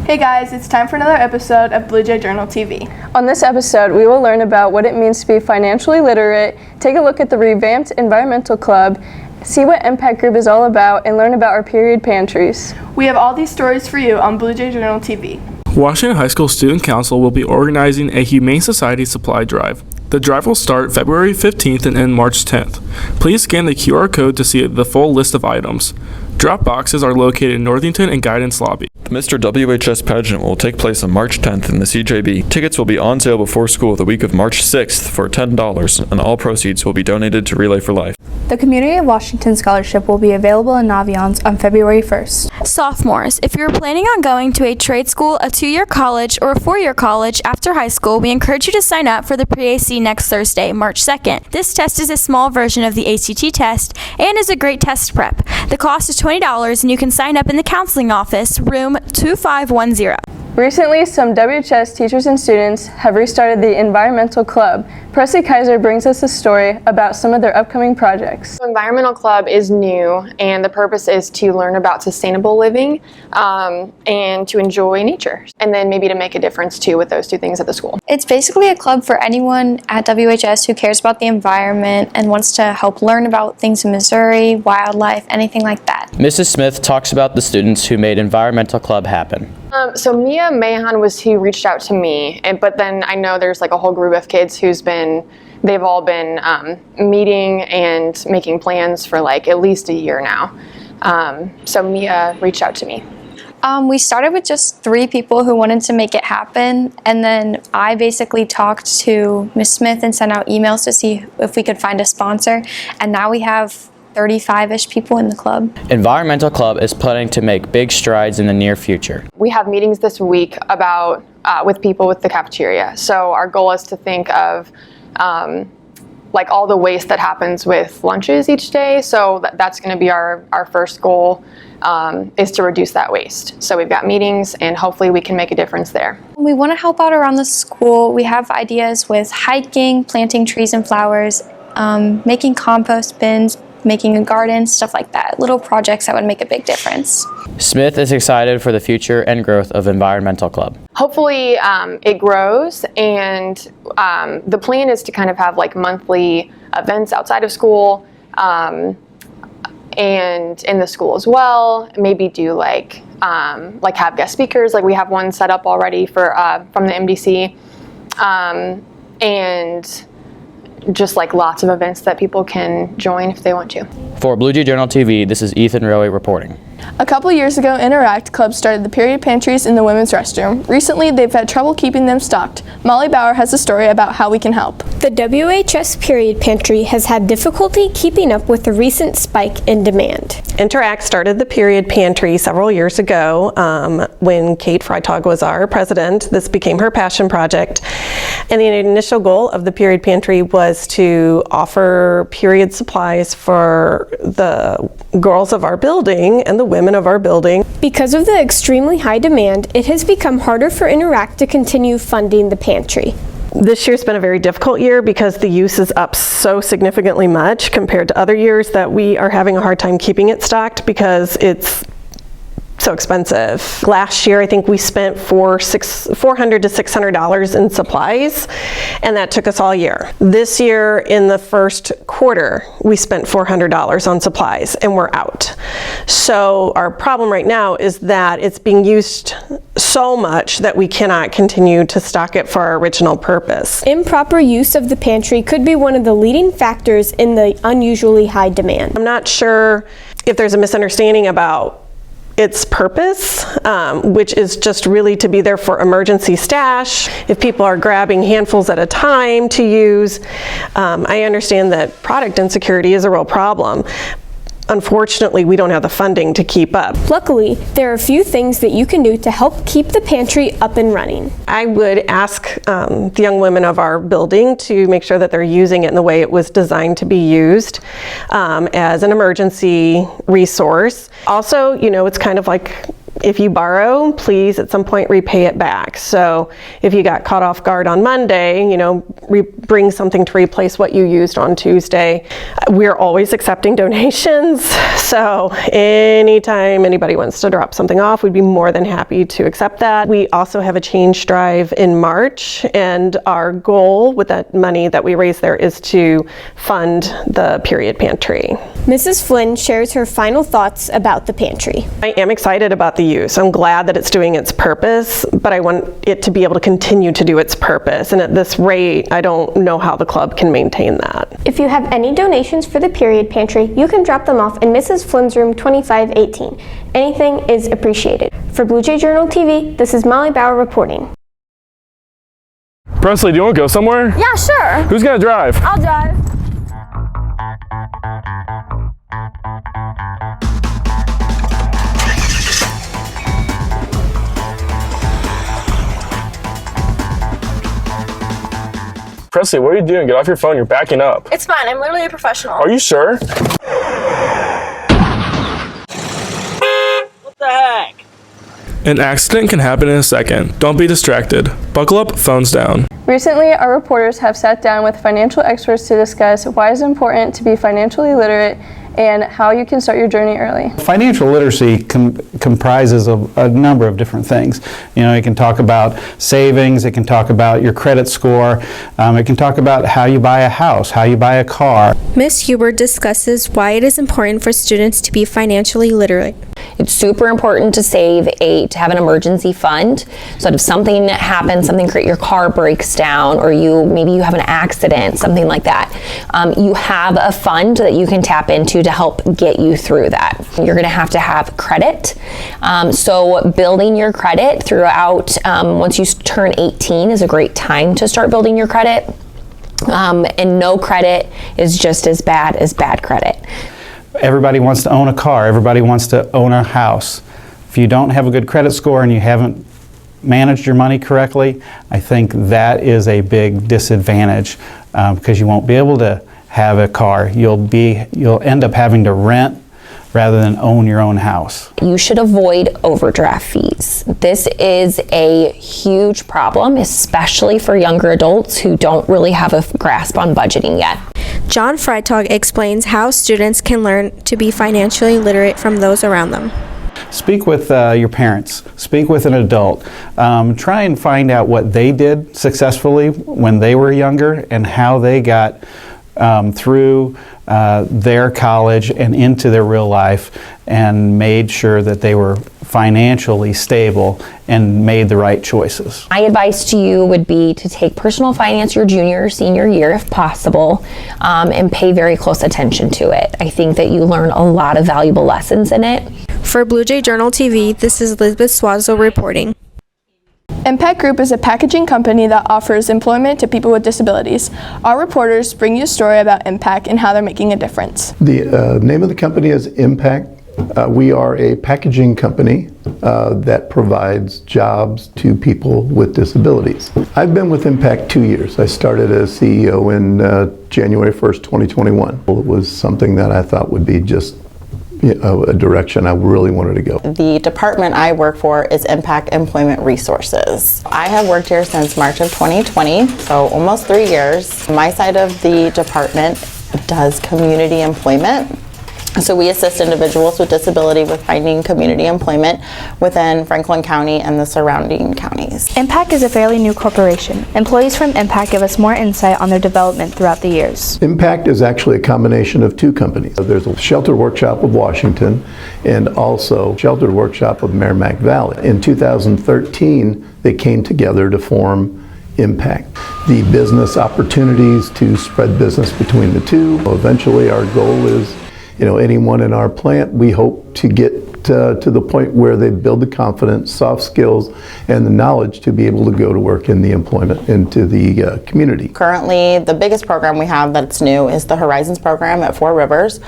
Hey guys, it's time for another episode of Blue Jay Journal TV. On this episode, we will learn about what it means to be financially literate, take a look at the revamped Environmental Club, see what EMPAC Group is all about, and learn about our period pantries. We have all these stories for you on Blue Jay Journal TV. Washington High School Student Council will be organizing a Humane Society supply drive. The drive will start February 15th and end March 10th. Please scan the QR code to see the full list of items. Drop boxes are located in Northington and Guidance Lobby. The Mr. WHS pageant will take place on March 10th in the CJB. Tickets will be on sale before school the week of March 6th for $10, and all proceeds will be donated to Relay for Life. The Community of Washington Scholarship will be available in Naviance on February 1st. Sophomores, if you're planning on going to a trade school, a 2-year college, or a 4-year college after high school, we encourage you to sign up for the pre-AC next Thursday, March 2nd. This test is a small version of the ACT test and is a great test prep. The cost is $20 and you can sign up in the counseling office, room 2510. Recently, some WHS teachers and students have restarted the Environmental Club. Presley Kaiser brings us a story about some of their upcoming projects. The Environmental Club is new, and the purpose is to learn about sustainable living and to enjoy nature, and then maybe to make a difference too with those two things at the school. It's basically a club for anyone at WHS who cares about the environment and wants to help learn about things in Missouri, wildlife, anything like that. Mrs. Smith talks about the students who made Environmental Club happen. So Mia Mahan was who reached out to me, but then I know there's like a whole group of kids they've all been meeting and making plans for like at least a year now. So Mia reached out to me. We started with just 3 people who wanted to make it happen, and then I basically talked to Ms. Smith and sent out emails to see if we could find a sponsor, and now we have 35-ish people in the club. Environmental Club is planning to make big strides in the near future. We have meetings this week about with people with the cafeteria. So our goal is to think of like all the waste that happens with lunches each day. So that's going to be our first goal, is to reduce that waste. So we've got meetings and hopefully we can make a difference there. We want to help out around the school. We have ideas with hiking, planting trees and flowers, making compost bins, making a garden, stuff like that. Little projects that would make a big difference. Smith is excited for the future and growth of Environmental Club. Hopefully it grows, and the plan is to kind of have like monthly events outside of school and in the school as well. Maybe do like have guest speakers, like we have one set up already for from the MDC, and just like lots of events that people can join if they want to. For Blue Jay Journal TV, this is Ethan Rowe reporting. A couple years ago, Interact Club started the period pantries in the women's restroom. Recently, they've had trouble keeping them stocked. Molly Bauer has a story about how we can help. The WHS Period Pantry has had difficulty keeping up with the recent spike in demand. Interact started the Period Pantry several years ago when Kate Freitag was our president. This became her passion project. And the initial goal of the Period Pantry was to offer period supplies for the girls of our building and the women of our building. Because of the extremely high demand, it has become harder for Interact to continue funding the pantry. This year's been a very difficult year because the use is up so significantly much compared to other years that we are having a hard time keeping it stocked because it's so expensive. Last year, I think we spent $400 to $600 in supplies, and that took us all year. This year, in the first quarter, we spent $400 on supplies, and we're out. So our problem right now is that it's being used so much that we cannot continue to stock it for our original purpose. Improper use of the pantry could be one of the leading factors in the unusually high demand. I'm not sure if there's a misunderstanding about its purpose, which is just really to be there for emergency stash. If people are grabbing handfuls at a time to use, I understand that product insecurity is a real problem. Unfortunately, we don't have the funding to keep up. Luckily, there are a few things that you can do to help keep the pantry up and running. I would ask the young women of our building to make sure that they're using it in the way it was designed to be used, as an emergency resource. Also, you know, it's kind of like if you borrow, please at some point repay it back. So if you got caught off guard on Monday, bring something to replace what you used on Tuesday. We're always accepting donations. So anytime anybody wants to drop something off, we'd be more than happy to accept that. We also have a change drive in March, and our goal with that money that we raise there is to fund the period pantry. Mrs. Flynn shares her final thoughts about the pantry. I am excited about the use. I'm glad that it's doing its purpose, but I want it to be able to continue to do its purpose. And at this rate, I don't know how the club can maintain that. If you have any donations for the period pantry, you can drop them off in Mrs. Flynn's room 2518. Anything is appreciated. For Blue Jay Journal TV, this is Molly Bauer reporting. Presley, do you want to go somewhere? Yeah, sure. Who's gonna drive? I'll drive. Presley, what are you doing? Get off your phone, you're backing up. It's fine, I'm literally a professional. Are you sure? What the heck? An accident can happen in a second. Don't be distracted. Buckle up, phones down. Recently, our reporters have sat down with financial experts to discuss why it's important to be financially literate and how you can start your journey early. Financial literacy comprises of a number of different things. It can talk about savings, it can talk about your credit score, it can talk about how you buy a house, how you buy a car. Ms. Huber discusses why it is important for students to be financially literate. It's super important to to have an emergency fund, so that if something happens, your car breaks down, or maybe you have an accident, something like that, you have a fund that you can tap into to help get you through that. You're going to have credit, so building your credit throughout, once you turn 18 is a great time to start building your credit, and no credit is just as bad as bad credit. Everybody wants to own a car. Everybody wants to own a house. If you don't have a good credit score and you haven't managed your money correctly, I think that is a big disadvantage, because you won't be able to have a car. You'll end up having to rent rather than own your own house. You should avoid overdraft fees. This is a huge problem, especially for younger adults who don't really have a grasp on budgeting yet. John Freitag explains how students can learn to be financially literate from those around them. Speak with your parents. Speak with an adult. Try and find out what they did successfully when they were younger and how they got through their college and into their real life and made sure that they were financially stable and made the right choices. My advice to you would be to take personal finance your junior or senior year if possible, and pay very close attention to it. I think that you learn a lot of valuable lessons in it. For Blue Jay Journal TV, this is Elizabeth Swazo reporting. EMPAC Group is a packaging company that offers employment to people with disabilities. Our reporters bring you a story about EMPAC and how they're making a difference. The name of the company is EMPAC. We are a packaging company that provides jobs to people with disabilities. I've been with EMPAC 2 years. I started as CEO in January 1st, 2021. It was something that I thought would be just a direction I really wanted to go. The department I work for is EMPAC Employment Resources. I have worked here since March of 2020, so almost 3 years. My side of the department does community employment. So we assist individuals with disability with finding community employment within Franklin County and the surrounding counties. EMPAC is a fairly new corporation. Employees from EMPAC give us more insight on their development throughout the years. EMPAC is actually a combination of two companies. There's a Shelter Workshop of Washington and also Shelter Workshop of Merrimack Valley. In 2013, they came together to form EMPAC. The business opportunities to spread business between the two. Eventually, our goal is anyone in our plant, we hope to get to the point where they build the confidence, soft skills, and the knowledge to be able to go to work in the employment, into the community. Currently, the biggest program we have that's new is the Horizons program at Four Rivers,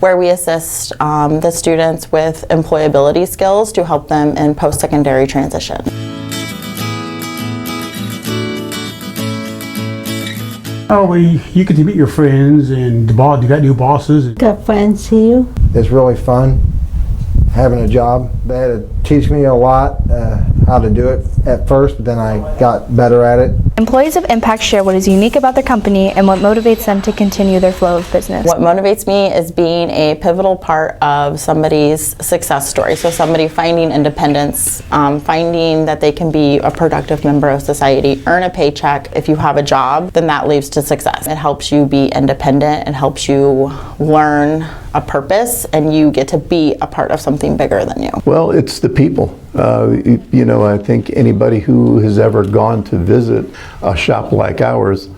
where we assist the students with employability skills to help them in post-secondary transition. Oh, you get to meet your friends and you got new bosses. Got friends here. It's really fun having a job. They had to teach me a lot how to do it at first, but then I got better at it. Employees of EMPAC share what is unique about their company and what motivates them to continue their flow of business. What motivates me is being a pivotal part of somebody's success story. So somebody finding independence, finding that they can be a productive member of society, earn a paycheck. If you have a job, then that leads to success. It helps you be independent. It helps you learn a purpose, and you get to be a part of something bigger than you. Well, it's the people. You know, I think anybody who has ever gone to visit a shop like ours,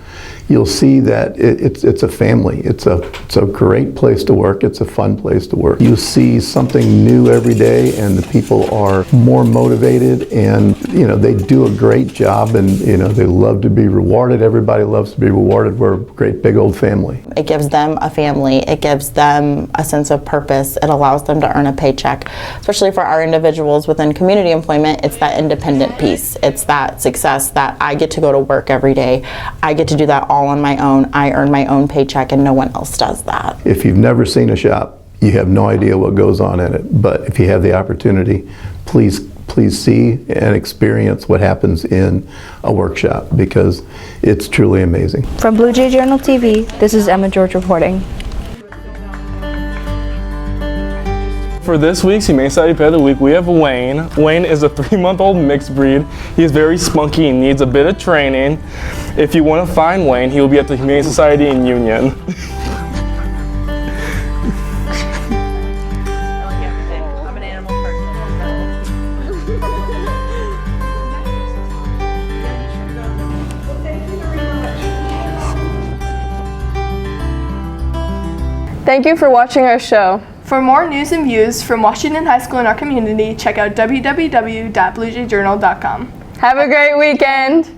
you'll see that it's a family. It's a great place to work. It's a fun place to work. You see something new every day, and the people are more motivated, and you know, they do a great job, and you know, they love to be rewarded. Everybody loves to be rewarded. We're a great big old family. It gives them a family. It gives them a sense of purpose. It allows them to earn a paycheck. Especially for our individuals within community employment, it's that independent piece. It's that success that I get to go to work every day. I get to do that all on my own. I earn my own paycheck, and no one else does that. If you've never seen a shop, you have no idea what goes on in it. But if you have the opportunity, please see and experience what happens in a workshop, because it's truly amazing. From Blue Jay Journal TV, this is Emma George reporting. For this week's Humane Society Pet of the Week, we have Wayne. Wayne is a 3-month-old mixed breed. He's very spunky and needs a bit of training. If you want to find Wayne, he will be at the Humane Society in Union. Thank you for watching our show. For more news and views from Washington High School and our community, check out www.bluejayjournal.com. Have a great weekend.